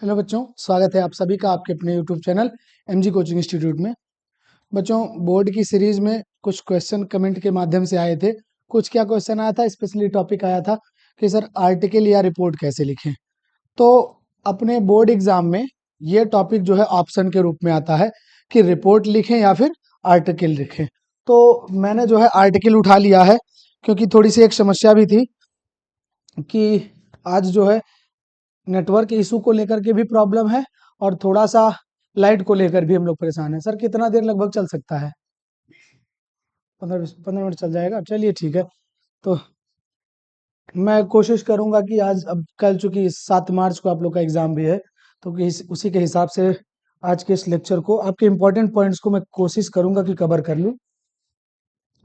Hello बच्चों, स्वागत है आप सभी का आपके अपने YouTube channel MG coaching institute में। बच्चों, बोर्ड की सीरीज में कुछ क्वेश्चन कमेंट के माध्यम से आए थे। कुछ क्या क्वेश्चन आया था, स्पेशली टॉपिक आया था कि सर आर्टिकल या रिपोर्ट कैसे लिखें। तो अपने बोर्ड एग्जाम में ये टॉपिक जो है ऑप्शन के रूप में आता है कि रिपोर्ट लिखें या फिर आर्टिकल लिखें। तो मैंने जो है आर्टिकल उठा लिया है, क्योंकि थोड़ी सी एक समस्या भी थी कि आज जो है नेटवर्क इशू को लेकर के भी प्रॉब्लम है और थोड़ा सा लाइट को लेकर भी हम लोग परेशान हैं। सर कितना देर लगभग चल सकता है? 15 मिनट चल जाएगा, चलिए ठीक है। तो मैं कोशिश करूंगा कि आज, अब कल चूंकि 7 मार्च को आप लोग का एग्जाम भी है, तो कि उसी के हिसाब से आज के इस लेक्चर को, आपके इंपॉर्टेंट पॉइंट्स को मैं कोशिश करूंगा कि कवर कर लूं।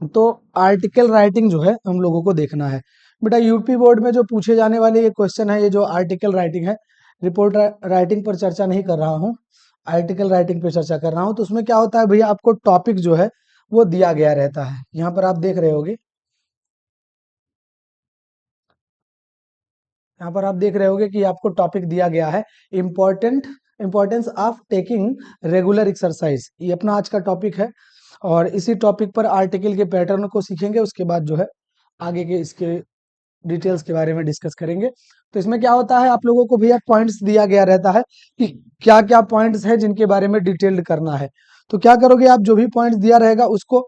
तो आर्टिकल राइटिंग जो है हम लोगों को देखना है। बेटा, यूपी बोर्ड में जो पूछे जाने वाले ये क्वेश्चन है, ये जो आर्टिकल राइटिंग है, रिपोर्ट राइटिंग पर चर्चा नहीं कर रहा हूँ, आर्टिकल राइटिंग पे चर्चा कर रहा हूँ। तो उसमें क्या होता है भैया, आपको टॉपिक जो है वो दिया गया रहता है। यहाँ पर आप देख रहे होगे, यहाँ पर आप देख रहे होगे कि आपको टॉपिक दिया गया है, importance of taking regular exercise. ये अपना आज का टॉपिक है और इसी टॉपिक पर आर्टिकल के पैटर्न को सीखेंगे। उसके बाद जो है आगे के इसके डिटेल्स के बारे में डिस्कस करेंगे। तो इसमें क्या होता है, आप लोगों को भैया पॉइंट्स दिया गया रहता है कि क्या क्या पॉइंट्स हैं जिनके बारे में डिटेल्ड करना है। तो क्या करोगे आप, जो भी पॉइंट्स दिया रहेगा उसको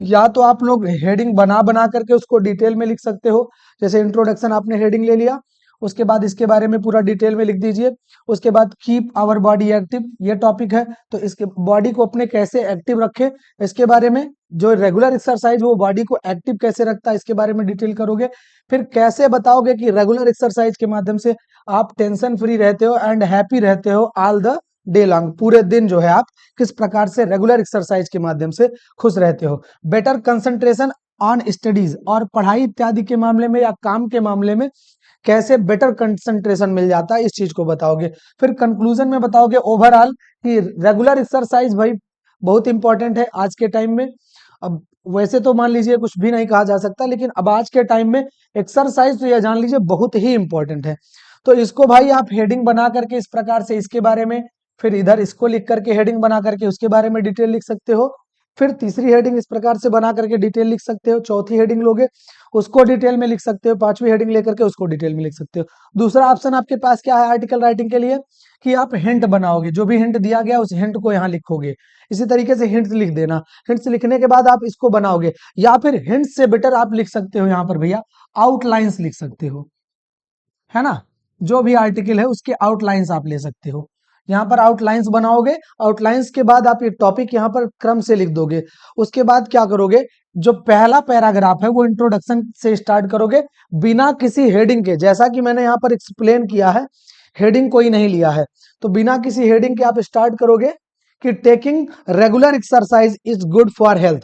या तो आप लोग हेडिंग बना बना करके उसको डिटेल में लिख सकते हो। जैसे इंट्रोडक्शन आपने हेडिंग ले लिया, उसके बाद इसके बारे में पूरा डिटेल में लिख दीजिए। उसके बाद कीप आवर बॉडी एक्टिव, ये टॉपिक है, तो इसके बॉडी को अपने कैसे एक्टिव रखें इसके बारे में। जो रेगुलर एक्सरसाइज वो बॉडी को एक्टिव कैसे रखता है इसके बारे में डिटेल करोगे। फिर कैसे बताओगे कि रेगुलर एक्सरसाइज के माध्यम से आप टेंशन फ्री रहते हो एंड हैप्पी रहते हो ऑल द डे लॉन्ग। पूरे दिन जो है आप किस प्रकार से रेगुलर एक्सरसाइज के माध्यम से खुश रहते हो। बेटर कंसंट्रेशन ऑन स्टडीज, और पढ़ाई इत्यादि के मामले में या काम के मामले में कैसे बेटर कंसंट्रेशन मिल जाता है, इस चीज को बताओगे। फिर कंक्लूजन में बताओगे ओवरऑल कि रेगुलर एक्सरसाइज भाई बहुत इंपॉर्टेंट है आज के टाइम में। अब वैसे तो मान लीजिए कुछ भी नहीं कहा जा सकता, लेकिन अब आज के टाइम में एक्सरसाइज तो यह जान लीजिए बहुत ही इंपॉर्टेंट है। तो इसको भाई आप हेडिंग बना करके इस प्रकार से इसके बारे में, फिर इधर इसको लिख करके हेडिंग बना करके उसके बारे में डिटेल लिख सकते हो। फिर तीसरी हेडिंग इस प्रकार से बना करके डिटेल लिख सकते हो। चौथी हेडिंग लोगे उसको डिटेल में लिख सकते हो। पांचवी हेडिंग लेकर के उसको डिटेल में लिख सकते हो। दूसरा ऑप्शन आपके पास क्या है आर्टिकल राइटिंग के लिए, कि आप हिंट बनाओगे, जो भी हिंट दिया गया उस हिंट को यहाँ लिखोगे। इसी तरीके से हिंट्स लिख देना, हिंट्स लिखने के बाद आप इसको बनाओगे। या फिर हिंट्स से बेटर आप लिख सकते हो यहाँ पर भैया आउटलाइंस लिख सकते हो, है ना। जो भी आर्टिकल है उसके आउटलाइंस आप ले सकते हो। यहाँ पर आउटलाइंस बनाओगे, आउटलाइंस के बाद आप ये टॉपिक यहाँ पर क्रम से लिख दोगे। उसके बाद क्या करोगे, जो पहला पैराग्राफ है वो इंट्रोडक्शन से स्टार्ट करोगे, बिना किसी हेडिंग के। जैसा कि मैंने यहाँ पर एक्सप्लेन किया है, हेडिंग कोई नहीं लिया है, तो बिना किसी हेडिंग के आप स्टार्ट करोगे कि taking regular exercise is good for health.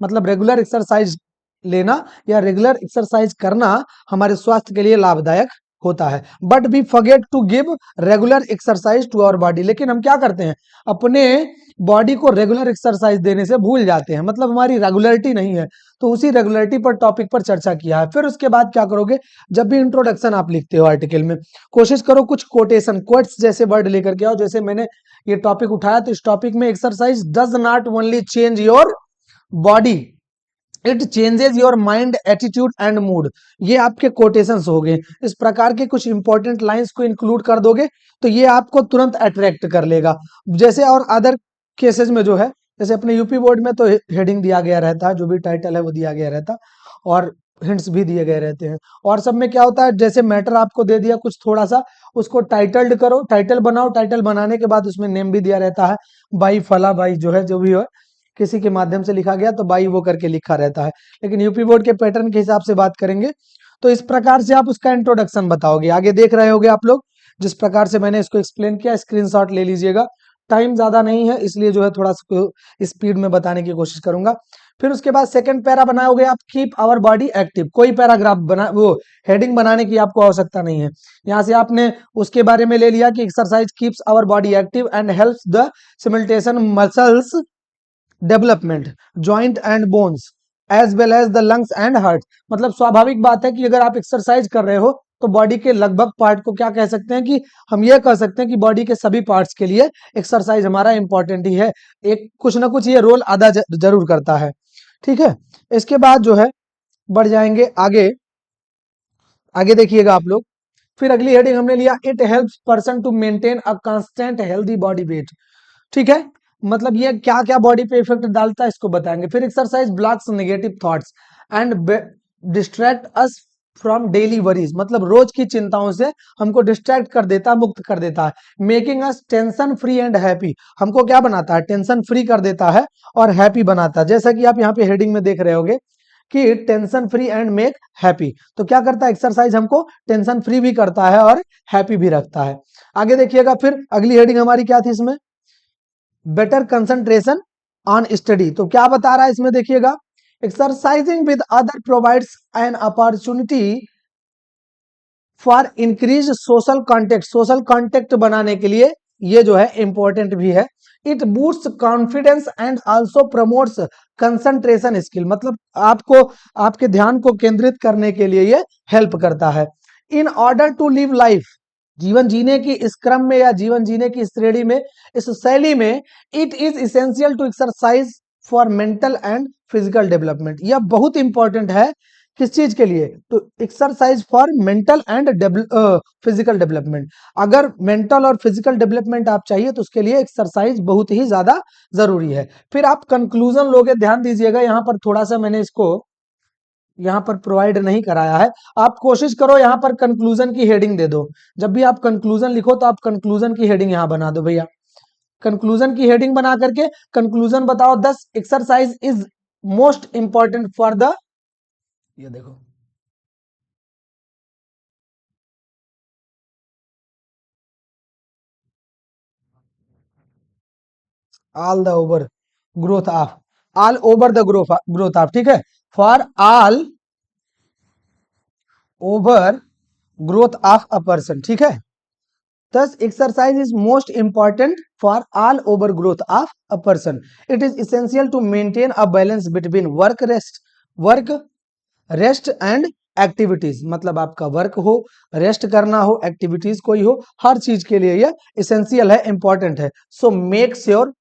मतलब रेगुलर एक्सरसाइज लेना या रेगुलर एक्सरसाइज करना हमारे स्वास्थ्य के लिए लाभदायक होता है। But we forget to give regular exercise to our body, लेकिन हम क्या करते हैं, अपने बॉडी को रेगुलर एक्सरसाइज देने से भूल जाते हैं, मतलब हमारी रेगुलरिटी नहीं है। तो उसी रेगुलरिटी पर टॉपिक पर चर्चा किया है। फिर उसके बाद क्या करोगे, जब भी इंट्रोडक्शन आप लिखते हो आर्टिकल में, कोशिश करो कुछ कोटेशन कोट्स जैसे वर्ड लेकर के आओ। जैसे मैंने ये टॉपिक उठाया तो इस टॉपिक में exercise does not only change your body, it changes your mind attitude and mood. ये आपके कोटेशंस हो गए। इस प्रकार के कुछ इंपॉर्टेंट लाइंस को इंक्लूड कर दोगे तो ये आपको तुरंत अट्रैक्ट कर लेगा। जैसे और अदर केसेस में जो है, जैसे अपने यूपी बोर्ड में तो हेडिंग दिया गया रहता है, जो भी टाइटल है वो दिया गया रहता, और हिंट्स भी दिए गए रहते हैं। और सब में क्या होता है, जैसे मैटर आपको दे दिया कुछ थोड़ा सा, उसको टाइटल्ड करो, टाइटल बनाओ, टाइटल बनाने के बाद उसमें नेम भी दिया रहता है, बाई फला बाई जो है, जो भी हो किसी के माध्यम से लिखा गया तो बाई वो करके लिखा रहता है। लेकिन यूपी बोर्ड के पैटर्न के हिसाब से बात करेंगे तो इस प्रकार से आप उसका इंट्रोडक्शन बताओगे। आगे देख रहे होगे आप लोग, जिस प्रकार से मैंने इसको एक्सप्लेन किया, स्क्रीनशॉट ले लीजिएगा। टाइम ज्यादा नहीं है इसलिए जो है थोड़ा सा स्पीड में बताने की कोशिश करूंगा। फिर उसके बाद सेकंड पैरा बनाओगे आप, कीप आवर बॉडी एक्टिव। कोई पैराग्राफ बना, वो हेडिंग बनाने की आपको आवश्यकता नहीं है। यहाँ से आपने उसके बारे में ले लिया कि exercise keeps our body active and helps the stimulation muscles development, joint and bones as well as the lungs and heart. मतलब स्वाभाविक बात है कि अगर आप एक्सरसाइज कर रहे हो तो बॉडी के लगभग पार्ट को क्या कह सकते हैं कि हम ये कह सकते हैं कि बॉडी के सभी पार्ट्स के लिए एक्सरसाइज हमारा इंपॉर्टेंट ही है, एक कुछ ना कुछ ये रोल अदा जरूर करता है। ठीक है, इसके बाद जो है बढ़ जाएंगे आगे। आगे देखिएगा आप लोग, फिर अगली हेडिंग हमने लिया it helps person to maintain a constant healthy body weight. ठीक है, मतलब ये क्या क्या बॉडी पे इफेक्ट डालता है इसको बताएंगे। फिर exercise blocks negative thoughts and distract us from daily worries, मतलब रोज की चिंताओं से हमको डिस्ट्रैक्ट कर देता, मुक्त कर देता है। Making us tension free and happy, हमको क्या बनाता है, टेंशन फ्री कर देता है और हैप्पी बनाता है। जैसा कि आप यहाँ पे हेडिंग में देख रहे होगे कि tension free and make happy, तो क्या करता है एक्सरसाइज, हमको टेंशन फ्री भी करता है और हैप्पी भी रखता है। आगे देखिएगा, फिर अगली हेडिंग हमारी क्या थी इसमें, बेटर कंसंट्रेशन ऑन स्टडी। तो क्या बता रहा है इसमें देखिएगा, exercising with other provides an opportunity for increase social contact, social contact बनाने के लिए ये जो है इंपॉर्टेंट भी है। It boost confidence and also promotes concentration skill, मतलब आपको आपके ध्यान को केंद्रित करने के लिए ये हेल्प करता है। In order to live life, जीवन जीने की इस क्रम में या जीवन जीने की श्रेणी में, इस शैली में, it is essential to exercise for mental and physical development. यह बहुत इंपॉर्टेंट है किस चीज के लिए, तो exercise for mental and physical development. अगर मेंटल और फिजिकल डेवलपमेंट आप चाहिए तो उसके लिए एक्सरसाइज बहुत ही ज्यादा जरूरी है। फिर आप कंक्लूजन लोगे, ध्यान दीजिएगा यहाँ पर थोड़ा सा मैंने इसको यहाँ पर प्रोवाइड नहीं कराया है, आप कोशिश करो यहाँ पर कंक्लूजन की हेडिंग दे दो। जब भी आप कंक्लूजन लिखो तो आप कंक्लूजन की हेडिंग यहाँ बना दो भैया, कंक्लूजन की हेडिंग बना करके कंक्लूजन बताओ, 10 exercise is most important for the, ये देखो all the over growth of, all over the growth of, ठीक है, for all over growth of a person. ठीक है, thus exercise is most important for all over growth of a person. It is essential to maintain a balance between work rest and activities, मतलब आपका work हो, rest करना हो, activities कोई हो, हर चीज के लिए यह इसेंशियल है, इंपॉर्टेंट है। So make sure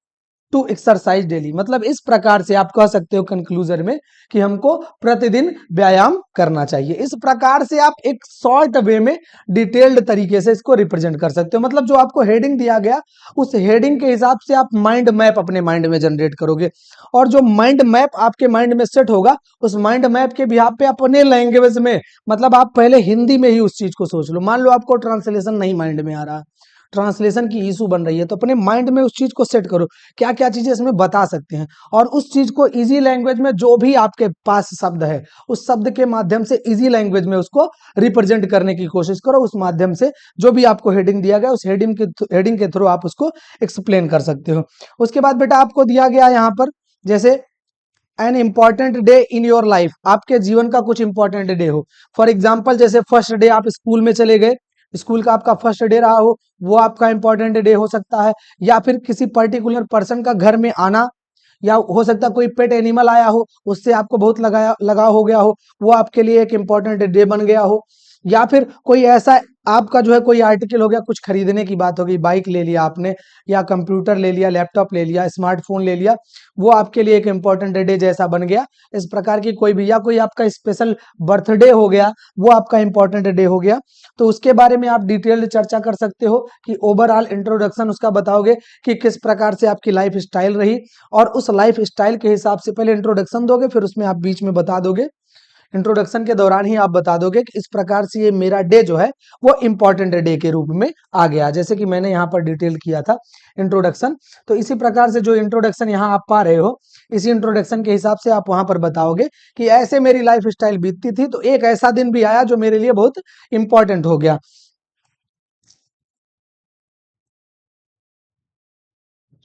to exercise daily, मतलब इस प्रकार से आप कह सकते हो कंक्लूजन में कि हमको प्रतिदिन व्यायाम करना चाहिए। इस प्रकार से आप एक शॉर्ट वे में डिटेल्ड तरीके से इसको रिप्रेजेंट कर सकते हो। मतलब जो आपको हेडिंग दिया गया उस हेडिंग के हिसाब से आप माइंड मैप अपने माइंड में जनरेट करोगे, और जो माइंड मैप आपके माइंड में सेट होगा उस माइंड मैप के बिहाफ पे अपने लैंग्वेज में, मतलब आप पहले हिंदी में ही उस चीज को सोच लो। मान लो आपको ट्रांसलेशन नहीं माइंड में आ रहा, ट्रांसलेशन की इशू बन रही है, तो अपने माइंड में उस चीज को सेट करो क्या क्या चीजें इसमें बता सकते हैं, और उस चीज को इजी लैंग्वेज में जो भी आपके पास शब्द है उस शब्द के माध्यम से इजी लैंग्वेज में उसको रिप्रेजेंट करने की कोशिश करो। उस माध्यम से जो भी आपको हेडिंग दिया गया उस हेडिंग के थ्रू आप उसको एक्सप्लेन कर सकते हो। उसके बाद बेटा आपको दिया गया यहाँ पर जैसे an important day in your life, आपके जीवन का कुछ इंपॉर्टेंट डे हो। फॉर एग्जाम्पल जैसे फर्स्ट डे आप स्कूल में चले गए, स्कूल का आपका फर्स्ट डे रहा हो, वो आपका इंपॉर्टेंट डे हो सकता है। या फिर किसी पर्टिकुलर पर्सन का घर में आना, या हो सकता है कोई पेट एनिमल आया हो उससे आपको बहुत लगाव हो गया हो, वो आपके लिए एक इंपॉर्टेंट डे बन गया हो। या फिर कोई ऐसा आपका जो है कोई आर्टिकल हो गया, कुछ खरीदने की बात होगी, बाइक ले लिया आपने, या कंप्यूटर ले लिया, लैपटॉप ले लिया, स्मार्टफोन ले लिया, वो आपके लिए एक इंपॉर्टेंट डे जैसा बन गया। इस प्रकार की कोई भी, या कोई आपका स्पेशल बर्थडे हो गया, वो आपका इंपॉर्टेंट डे हो गया। तो उसके बारे में आप डिटेल्ड चर्चा कर सकते हो कि ओवरऑल इंट्रोडक्शन उसका बताओगे कि किस प्रकार से आपकी लाइफ स्टाइल रही, और उस लाइफ स्टाइल के हिसाब से पहले इंट्रोडक्शन दोगे, फिर उसमें आप बीच में बता दोगे, इंट्रोडक्शन के दौरान ही आप बता दोगे कि इस प्रकार से ये मेरा डे जो है वो इंपॉर्टेंट डे के रूप में आ गया, जैसे कि मैंने यहाँ पर डिटेल किया था इंट्रोडक्शन। तो इसी प्रकार से जो इंट्रोडक्शन यहाँ आप पा रहे हो, इसी इंट्रोडक्शन के हिसाब से आप वहां पर बताओगे कि ऐसे मेरी लाइफ स्टाइल बीतती थी, तो एक ऐसा दिन भी आया जो मेरे लिए बहुत इंपॉर्टेंट हो गया।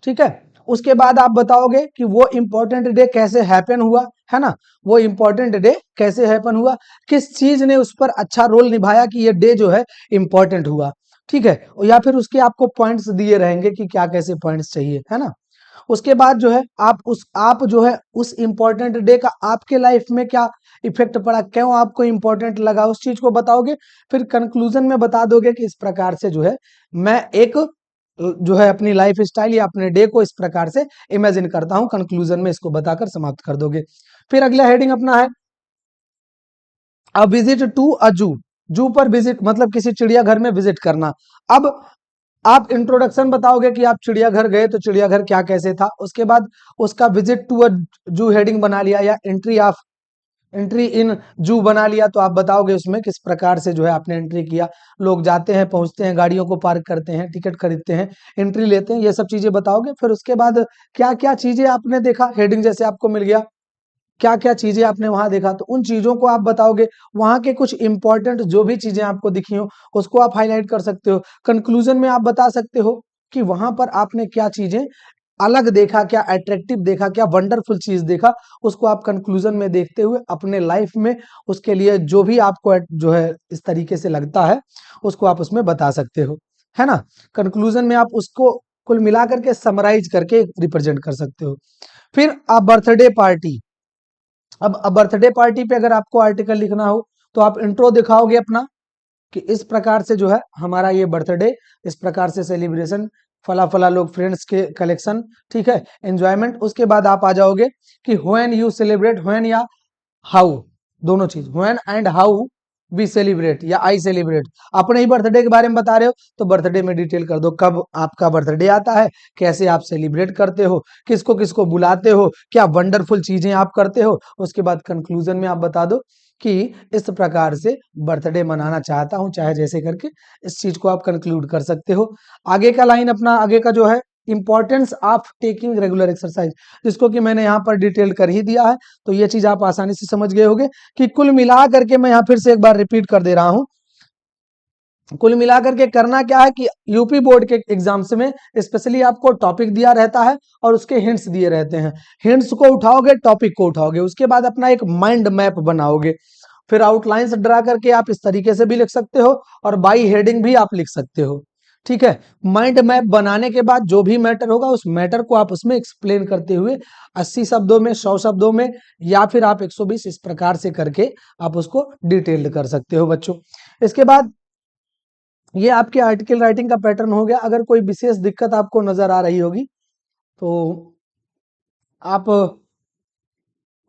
ठीक है, उसके बाद आप बताओगे कि वो इंपॉर्टेंट डे कैसे हैपन हुआ, है ना, वो इंपॉर्टेंट डे कैसे हैपन हुआ, किस चीज ने उस पर अच्छा रोल निभाया कि ये डे जो है इंपॉर्टेंट हुआ। ठीक है, या फिर उसके आपको पॉइंट्स दिए रहेंगे कि क्या कैसे पॉइंट्स चाहिए, है ना। उसके बाद जो है आप जो है उस इंपॉर्टेंट डे का आपके लाइफ में क्या इफेक्ट पड़ा, क्यों आपको इंपॉर्टेंट लगा, उस चीज को बताओगे। फिर कंक्लूजन में बता दोगे कि इस प्रकार से जो है मैं एक जो है अपनी लाइफ स्टाइल या अपने डे को इस प्रकार से इमेजिन करता हूं, कंक्लूजन में इसको बताकर समाप्त कर दोगे। फिर अगला हेडिंग अपना है अ विजिट टू अ जू। जू पर विजिट मतलब किसी चिड़ियाघर में विजिट करना। अब आप इंट्रोडक्शन बताओगे कि आप चिड़ियाघर गए तो चिड़ियाघर क्या कैसे था, उसके बाद उसका विजिट टू अ जू हेडिंग बना लिया, या एंट्री इन जू बना लिया, तो आप बताओगे उसमें किस प्रकार से जो है आपने एंट्री किया। लोग जाते हैं, पहुंचते हैं, गाड़ियों को पार्क करते हैं, टिकट खरीदते हैं, एंट्री लेते हैं, ये सब चीजें बताओगे। फिर उसके बाद क्या क्या चीजें आपने देखा, हेडिंग जैसे आपको मिल गया, क्या क्या चीजें आपने वहां देखा, तो उन चीजों को आप बताओगे। वहां के कुछ इंपॉर्टेंट जो भी चीजें आपको दिखी हो उसको आप हाईलाइट कर सकते हो। कंक्लूजन में आप बता सकते हो कि वहां पर आपने क्या चीजें अलग देखा, क्या अट्रैक्टिव देखा, क्या वंडरफुल चीज देखा, उसको आप कंक्लूजन में देखते हुए अपने लाइफ में उसके लिए जो भी आपको जो है इस तरीके से लगता है उसको आप उसमें बता सकते हो, है ना। कंक्लूजन में आप उसको कुल मिला करके समराइज करके रिप्रेजेंट कर सकते हो। फिर आप बर्थडे पार्टी। अब बर्थडे पार्टी पे अगर आपको आर्टिकल लिखना हो तो आप इंट्रो दिखाओगे अपना कि इस प्रकार से जो है हमारा ये बर्थडे, इस प्रकार से सेलिब्रेशन, फला फला लोग फ्रेंड्स के कलेक्शन, ठीक है, एंजॉयमेंट। उसके बाद आप आ जाओगे कि व्हेन यू सेलिब्रेट, व्हेन या हाउ, दोनों चीज, when and how we celebrate या आई सेलिब्रेट। अपने ही बर्थडे के बारे में बता रहे हो तो बर्थडे में डिटेल कर दो, कब आपका बर्थडे आता है, कैसे आप सेलिब्रेट करते हो, किसको किसको बुलाते हो, क्या वंडरफुल चीजें आप करते हो। उसके बाद कंक्लूजन में आप बता दो कि इस प्रकार से बर्थडे मनाना चाहता हूं, चाहे जैसे करके इस चीज को आप कंक्लूड कर सकते हो। आगे का लाइन अपना आगे का जो है importance of taking regular exercise, जिसको कि मैंने यहाँ पर डिटेल कर ही दिया है, तो ये चीज आप आसानी से समझ गए होंगे कि कुल मिला करके मैं यहाँ फिर से एक बार रिपीट कर दे रहा हूं। कुल मिलाकर के करना क्या है कि यूपी बोर्ड के एग्जाम्स में स्पेशली आपको टॉपिक दिया रहता है और उसके हिंट्स दिए रहते हैं। हिंट्स को उठाओगे, टॉपिक को उठाओगे, उसके बाद अपना एक माइंड मैप बनाओगे। फिर आउटलाइंस ड्रा करके आप इस तरीके से भी लिख सकते हो और बाई हेडिंग भी आप लिख सकते हो, ठीक है। माइंड मैप बनाने के बाद जो भी मैटर होगा उस मैटर को आप उसमें एक्सप्लेन करते हुए 80 शब्दों में, 100 शब्दों में, या फिर आप 120 इस प्रकार से करके आप उसको डिटेल्ड कर सकते हो बच्चों। इसके बाद ये आपके आर्टिकल राइटिंग का पैटर्न हो गया। अगर कोई विशेष दिक्कत आपको नजर आ रही होगी तो आप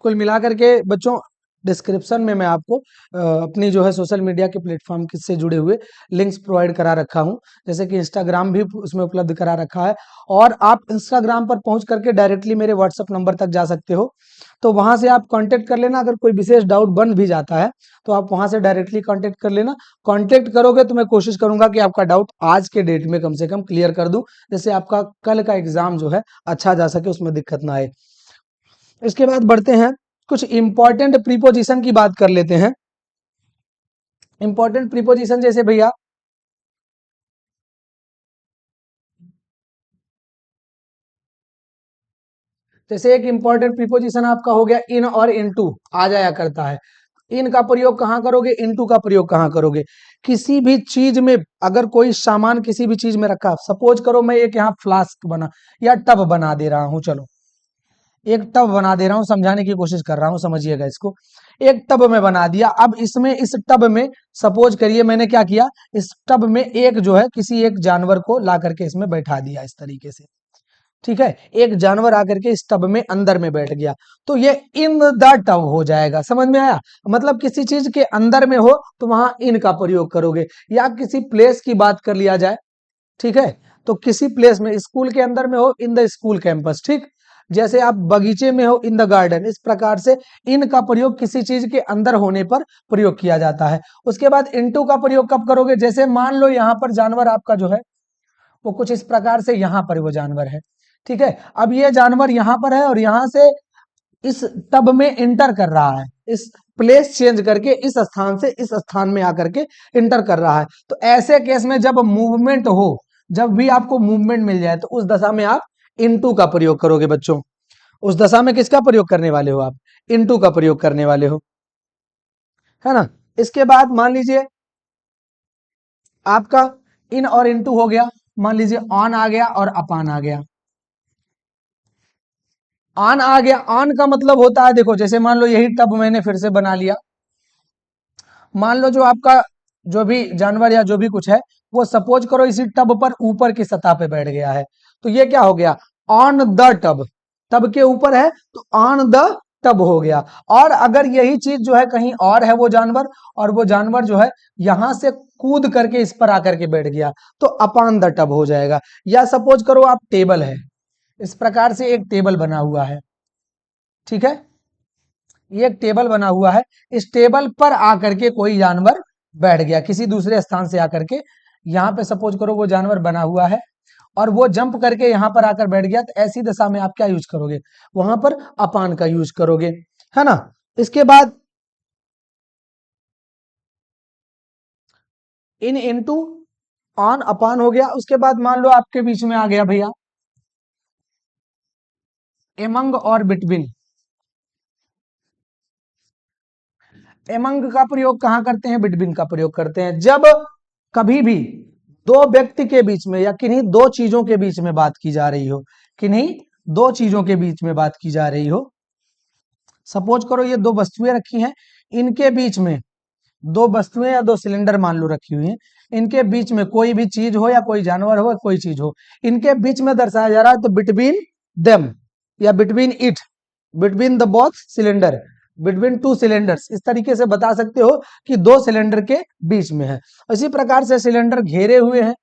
कुल मिलाकर के बच्चों डिस्क्रिप्शन में मैं आपको अपनी जो है सोशल मीडिया के प्लेटफॉर्म से जुड़े हुए लिंक्स प्रोवाइड करा रखा हूं, जैसे कि इंस्टाग्राम भी उसमें उपलब्ध करा रखा है। और आप इंस्टाग्राम पर पहुंच करके डायरेक्टली मेरे व्हाट्सएप नंबर तक जा सकते हो, तो वहां से आप कांटेक्ट कर लेना। अगर कोई विशेष डाउट बन भी जाता है तो आप वहां से डायरेक्टली कांटेक्ट कर लेना। कांटेक्ट करोगे तो मैं कोशिश करूंगा कि आपका डाउट आज के डेट में कम से कम क्लियर कर दूं, जैसे आपका कल का एग्जाम जो है अच्छा जा सके, उसमें दिक्कत ना आए। इसके बाद बढ़ते हैं, कुछ इंपॉर्टेंट प्रीपोजिशन की बात कर लेते हैं। इंपॉर्टेंट प्रीपोजिशन जैसे भैया जैसे एक इंपॉर्टेंट प्रीपोजिशन आपका हो गया इन और इनटू, आ जाया करता है। इन का प्रयोग कहां करोगे, इनटू का प्रयोग कहां करोगे। किसी भी चीज में अगर कोई सामान किसी भी चीज में रखा, सपोज करो मैं एक यहाँ फ्लास्क बना या टब बना दे रहा हूं, चलो एक टब बना दे रहा हूं, समझाने की कोशिश कर रहा हूं, समझिएगा इसको। एक टब में बना दिया, अब इसमें इस टब में सपोज करिए मैंने क्या किया, इस टब में एक जो है किसी एक जानवर को ला करके इसमें बैठा दिया इस तरीके से, ठीक है। एक जानवर आकर के इस टब में अंदर में बैठ गया, तो ये इन द टब हो जाएगा, समझ में आया। मतलब किसी चीज के अंदर में हो तो वहां इन का प्रयोग करोगे। या किसी प्लेस की बात कर लिया जाए, ठीक है, तो किसी प्लेस में स्कूल के अंदर में हो, इन द स्कूल कैंपस, ठीक। जैसे आप बगीचे में हो, इन द गार्डन, इस प्रकार से इन का प्रयोग किसी चीज के अंदर होने पर प्रयोग किया जाता है। उसके बाद इनटू का प्रयोग कब करोगे, जैसे मान लो यहां पर जानवर आपका जो है वो कुछ इस प्रकार से यहां पर वो जानवर है, ठीक है। अब ये जानवर यहां पर है और यहां से इस टब में इंटर कर रहा है, इस प्लेस चेंज करके इस स्थान से इस स्थान में आकर के इंटर कर रहा है। तो ऐसे केस में जब मूवमेंट हो, जब भी आपको मूवमेंट मिल जाए तो उस दशा में आप इनटू का प्रयोग करोगे बच्चों। उस दशा में किसका प्रयोग करने वाले हो आप, इनटू का प्रयोग करने वाले हो, है ना। इसके बाद मान लीजिए आपका इन और इनटू हो गया, मान लीजिए ऑन आ गया और अपान आ गया। ऑन आ गया। ऑन का मतलब होता है, देखो जैसे मान लो यही टब मैंने फिर से बना लिया, मान लो जो आपका जो भी जानवर या जो भी कुछ है वो सपोज करो इसी टब पर ऊपर की सतह पे बैठ गया है, तो ये क्या हो गया, ऑन द टब, टब के ऊपर है तो ऑन द टब हो गया। और अगर यही चीज जो है कहीं और है वो जानवर, और वो जानवर जो है यहां से कूद करके इस पर आकर के बैठ गया, तो अपॉन द टब हो जाएगा। या सपोज करो आप टेबल है, इस प्रकार से एक टेबल बना हुआ है, ठीक है, ये एक टेबल बना हुआ है, इस टेबल पर आकर के कोई जानवर बैठ गया किसी दूसरे स्थान से आकर के, यहाँ पे सपोज करो वो जानवर बना हुआ है और वो जंप करके यहाँ पर आकर बैठ गया, तो ऐसी दशा में आप क्या यूज करोगे, वहां पर अपान का यूज करोगे, है ना। इसके बाद इन इनटू ऑन अपान हो गया। उसके बाद मान लो आपके बीच में आ गया भैया एमंग और बिटवीन। एमंग का प्रयोग कहां करते हैं, बिटवीन का प्रयोग करते हैं, जब कभी भी दो व्यक्ति के बीच में या किन्हीं दो चीजों के बीच में बात की जा रही हो, किन्हीं दो चीजों के बीच में बात की जा रही हो, सपोज करो ये दो वस्तुएं रखी हैं, इनके बीच में दो वस्तुएं या दो सिलेंडर मान लो रखी हुई हैं, इनके बीच में कोई भी चीज हो या कोई जानवर हो या कोई चीज हो, इनके बीच में दर्शाया जा रहा है, तो बिटवीन देम या between it, between the both cylinder, between two cylinders, इस तरीके से बता सकते हो कि दो सिलेंडर के बीच में है। इसी प्रकार से सिलेंडर घेरे हुए हैं,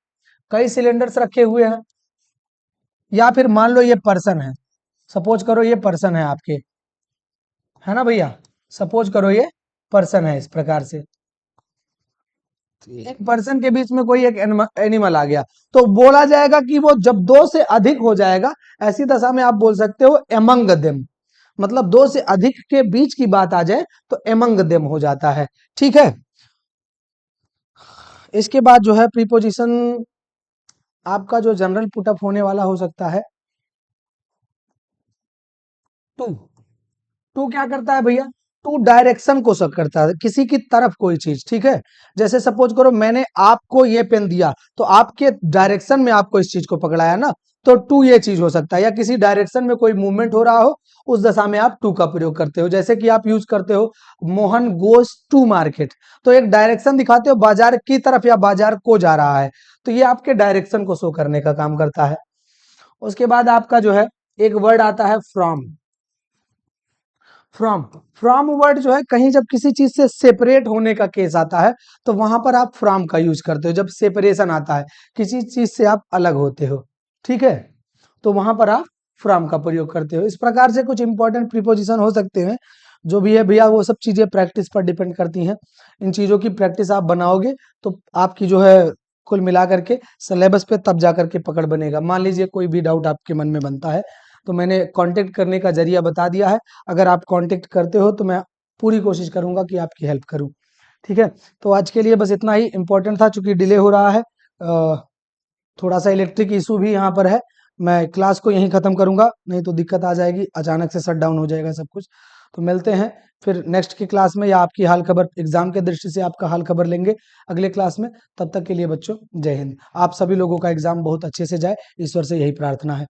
कई सिलेंडर्स रखे हुए हैं, या फिर मान लो ये पर्सन है, सपोज करो ये पर्सन है आपके, है ना भैया, सपोज करो ये पर्सन है, इस प्रकार से एक पर्सन के बीच में कोई एक एनिमल आ गया, तो बोला जाएगा कि वो जब दो से अधिक हो जाएगा, ऐसी दशा में आप बोल सकते हो एमंग देम, मतलब दो से अधिक के बीच की बात आ जाए तो एमंग देम हो जाता है, ठीक है। इसके बाद जो है प्रीपोजिशन आपका जो जनरल पुटअप होने वाला हो सकता है टू। टू क्या करता है भैया, टू डायरेक्शन को शो करता है, किसी की तरफ कोई चीज, ठीक है। जैसे सपोज करो मैंने आपको ये पेन दिया, तो आपके डायरेक्शन में आपको इस चीज को पकड़ाया ना, तो टू ये चीज हो सकता है। या किसी डायरेक्शन में कोई मूवमेंट हो रहा हो, उस दशा में आप टू का प्रयोग करते हो, जैसे कि आप यूज करते हो मोहन गोस टू मार्केट, तो एक डायरेक्शन दिखाते हो बाजार की तरफ या बाजार को जा रहा है, तो ये आपके डायरेक्शन को शो करने का काम करता है। उसके बाद आपका जो है एक वर्ड आता है फ्रॉम। फ्रॉम, फ्रॉम वर्ड जो है कहीं जब किसी चीज से सेपरेट होने का केस आता है, तो वहां पर आप फ्रॉम का यूज करते हो, जब सेपरेशन आता है किसी चीज से आप अलग होते हो, ठीक है, तो वहां पर आप फ्रॉम का प्रयोग करते हो। इस प्रकार से कुछ इंपॉर्टेंट प्रीपोजिशन हो सकते हैं, जो भी है भैया वो सब चीजें प्रैक्टिस पर डिपेंड करती हैं। इन चीजों की प्रैक्टिस आप बनाओगे तो आपकी जो है कुल मिला करके सिलेबस पे तब जा करके पकड़ बनेगा। मान लीजिए कोई भी डाउट आपके मन में बनता है, तो मैंने कांटेक्ट करने का जरिया बता दिया है, अगर आप कांटेक्ट करते हो तो मैं पूरी कोशिश करूंगा कि आपकी हेल्प करूं, ठीक है। तो आज के लिए बस इतना ही इम्पोर्टेंट था, चूंकि डिले हो रहा है, थोड़ा सा इलेक्ट्रिक इशू भी यहाँ पर है, मैं क्लास को यहीं खत्म करूंगा, नहीं तो दिक्कत आ जाएगी, अचानक से शट डाउन हो जाएगा सब कुछ। तो मिलते हैं फिर नेक्स्ट की क्लास में, या आपकी हाल खबर एग्जाम के दृष्टि से आपका हाल खबर लेंगे अगले क्लास में। तब तक के लिए बच्चों जय हिंद। आप सभी लोगों का एग्जाम बहुत अच्छे से जाए, ईश्वर से यही प्रार्थना है।